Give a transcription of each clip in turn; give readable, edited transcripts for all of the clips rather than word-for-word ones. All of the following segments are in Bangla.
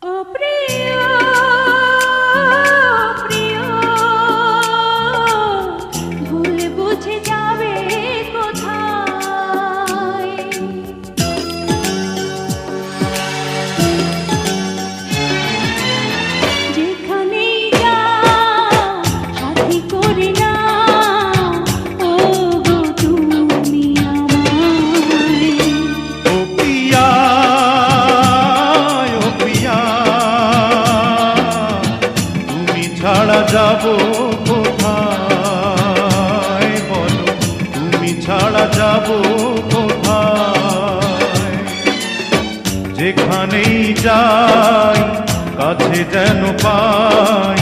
ও প্রিয় প্রিয়, ভুল বুঝে যাবে কোথায়? যেখানেই যাও সাথী করে নাও, ও গো তুমি আমায়। ও প্রিয়া, ও প্রিয়া, তুমি ছাড়া যাব কোথায়? বলো তুমি ছাড়া যাব কোথায়? যেখানেই যাই কাছে যেন পাই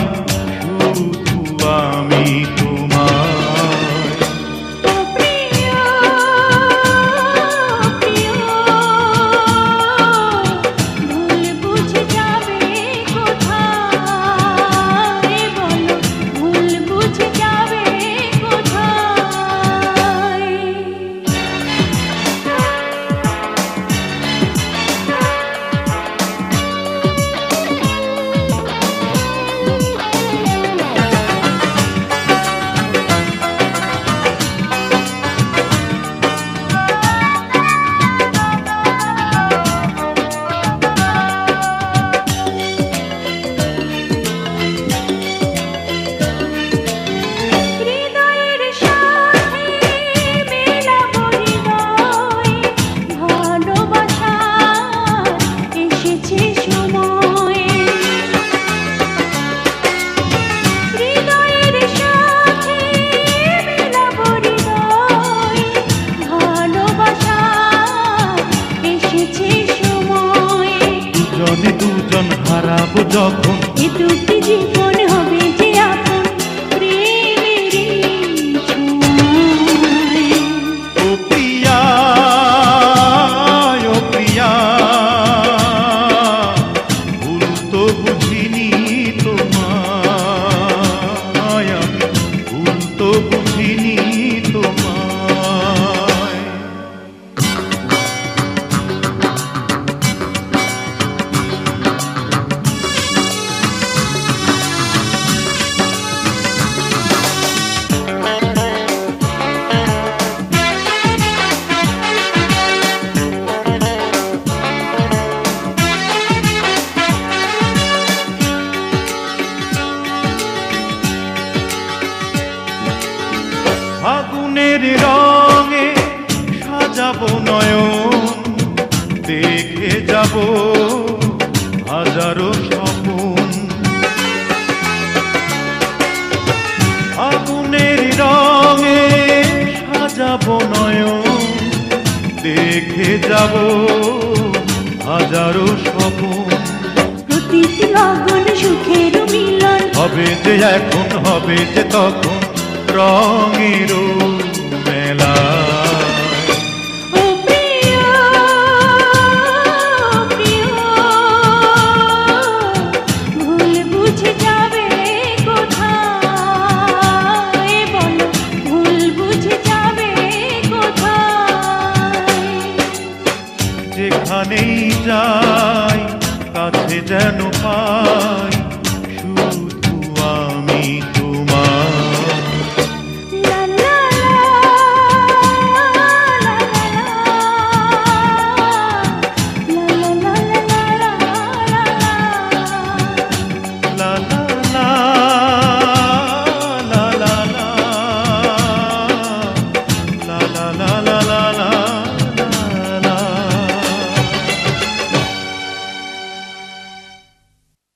শুধু আমি তোমায়। ও প্রিয় প্রিয়, ভুল বুঝে যাবে কোথায়? বলো ভুল বুঝে যাবে কোথায়? হৃদয়ের সাথে মেলাবো হৃদয়, ভালোবাসার এসেছে সময়। হৃদয়ের সাথে মেলাবো হৃদয়, ভালোবাসার এসেছে সময়। দুজনে দুজন হারাবো যখন, এ দুটি জীবন হবে যে আপন প্রেমেরই ছোঁয়ায়। ও প্রিয়া, ও প্রিয়া, ভুল তো বুঝিনি তোমায়, আমি ভুল তো বুঝিনি তোমায়। ফাগুনের রঙে সাজাবো নয়ন, দেখে যাব হাজারো স্বপন। ফাগুনের রঙে সাজাবো নয়ন, দেখে যাব হাজারো স্বপন। প্রতিটি লগন সুখের মিলন, হবে যে এখন, হবে যে তখন রঙের মেলা। ও প্রিয় প্রিয়, ভুল বুঝে যাবে কোথায়? বলো ভুল বুঝে যাবে কোথায়? যেখানেই যাই কাছে যেন পাই